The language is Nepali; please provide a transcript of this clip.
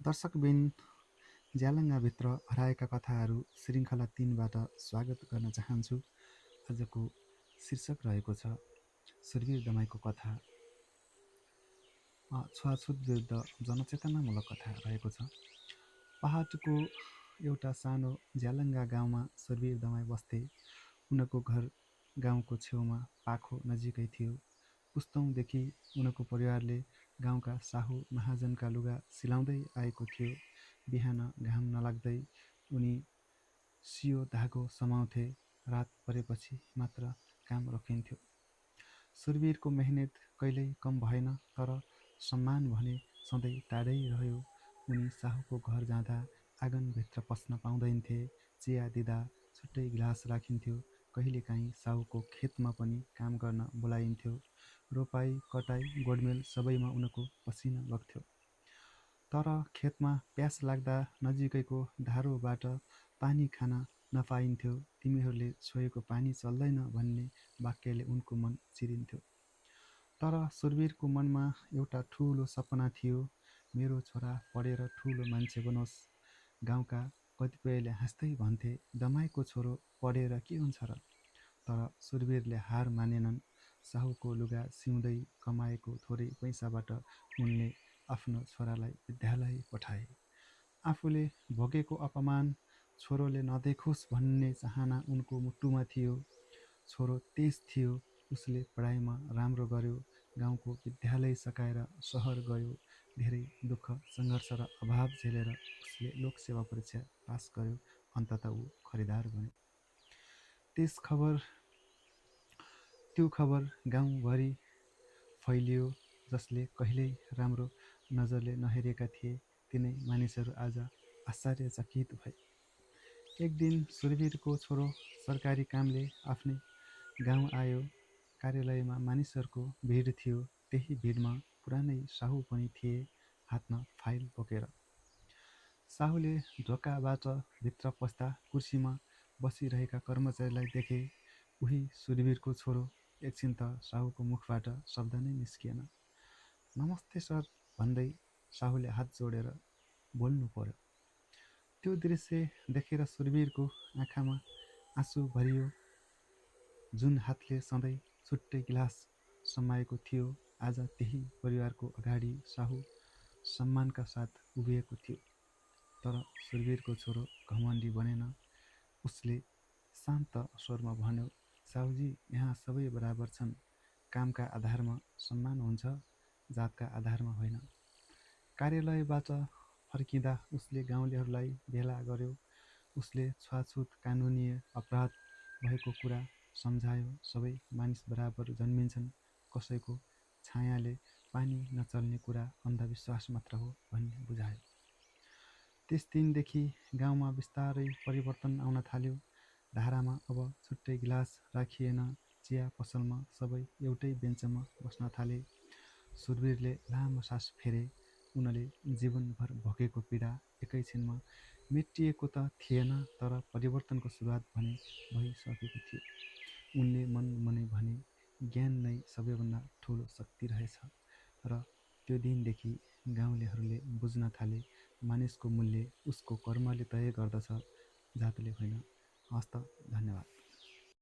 दर्शकबिन ज्यालङ्गाभित्र हराएका कथाहरू श्रृङ्खला 3बाट स्वागत गर्न चाहन्छु। आजको शीर्षक रहेको छ सुरवीर दमाईको कथा। छुवाछुत विरुद्ध जनचेतनामूलक कथा रहेको छ। पहाडको एउटा सानो ज्यालङ्गा गाउँमा सुरवीर दमाई बस्थे। उनको घर गाउँको छेउमा पाखो नजिकै थियो। पुस्तौँदेखि उनको परिवारले गाउँका साहु महाजनका लुगा सिलाउँदै आएको थियो। बिहान घाम नलाग्दै उनी सियो धागो समाउँथे। रात परेपछि मात्र काम रोकिन्थ्यो। सुरवीरको मेहनत कहिल्यै कम भएन, तर सम्मान भने सधैँ टाढै रह्यो। उनी साहुको घर जाँदा आँगनभित्र पस्न पाउँदैन्थे। चिया दिँदा छुट्टै गिलास राखिन्थ्यो। कहिलेकाहीँ साहुको खेतमा पनि काम गर्न बोलाइन्थ्यो। रोपाई कटाई गोडमेल सबैमा उनको पसिना बग्थ्यो। तर खेतमा प्यास लाग्दा नजिकैको धारोबाट पानी खान नपाइन्थ्यो। तिमीहरूले छोएको पानी चल्दैन भन्ने वाक्यले उनको मन चिरिन्थ्यो। तर सुरवीरको मनमा एउटा ठुलो सपना थियो। मेरो छोरा पढेर ठुलो मान्छे बनोस्। गाउँका कतिपयले हाँस्दै भन्थे, दमाईको छोरो पढेर के हुन्छ र? तर सुरवीरले हार मानेनन्। साहुको लुगा सिउँदै कमाएको थोरै पैसाबाट उनले आफ्नो छोरालाई विद्यालय पठाए। आफूले भोगेको अपमान छोरोले नदेखोस् भन्ने चाहना उनको मुटुमा थियो। छोरो तेज थियो। उसले पढाइमा राम्रो गर्यो। गाउँको विद्यालय सकाएर सहर गयो। धेरै दुःख सङ्घर्ष र अभाव झेलेर उसले लोकसेवा परीक्षा पास गर्यो। अन्ततः ऊ खरिदार बन्यो। त्यो खबर गाउँभरि फैलियो। जसले कहिल्यै राम्रो नजरले नहेरेका थिए तिनै मानिसहरू आज आश्चर्यचकित भए। एक दिन सुरवीरको छोरो सरकारी कामले आफ्नै गाउँ आयो। कार्यालयमा मानिसहरूको भिड थियो। त्यही भिडमा पुरानै साहु पनि थिए, हातमा फाइल बोकेर। साहुले ढोकाबाट भित्र पस्दा कुर्सीमा बसिरहेका कर्मचारीलाई देखे। उही सुरवीरको छोरो। एकछिन त साहुको मुखबाट शब्द नै निस्किएन। नमस्ते सर भन्दै साहुले हात जोडेर बोल्नु पर्यो। त्यो दृश्य देखेर सुरवीरको आँखामा आँसु भरियो। जुन हातले सधैँ छुट्टै गिलास समाएको थियो, आज त्यही परिवारको अगाडि साहु सम्मानका साथ उभिएको थियो। तर सुरवीरको छोरो घमण्डी बनेन। उसले शान्त स्वरमा भन्यो, साहुजी, यहाँ सबै बराबर छन्। कामका आधारमा सम्मान हुन्छ, जातका आधारमा होइन। कार्यालयबाट फर्किँदा उसले गाउँलेहरूलाई भेला गर्यो। उसले छुवाछुत कानुनी अपराध भएको कुरा सम्झायो। सबै मानिस बराबर जन्मिन्छन्। कसैको छायाले पानी नचल्ने कुरा अन्धविश्वास मात्र हो भन्ने बुझायो। त्यस दिनदेखि गाउँमा बिस्तारै परिवर्तन आउन थाल्यो। धारामा अब छुट्टै गिलास राखिएन। चिया पसलमा सबै एउटै बेन्चमा बस्न थाले। सुरवीरले लामो सास फेरे। उनले जीवनभर भोगेको पीडा एकैछिनमा मेटिएको त थिएन, तर परिवर्तनको सुरुवात भने भइसकेको थियो। उनले मनै भने, ज्ञान नै सबैभन्दा ठुलो शक्ति रहेछ। र त्यो दिनदेखि गाउँलेहरूले बुझ्न थाले, मानिसको मूल्य उसको कर्मले तय गर्दछ, जातले होइन। हस्त, धन्यवाद।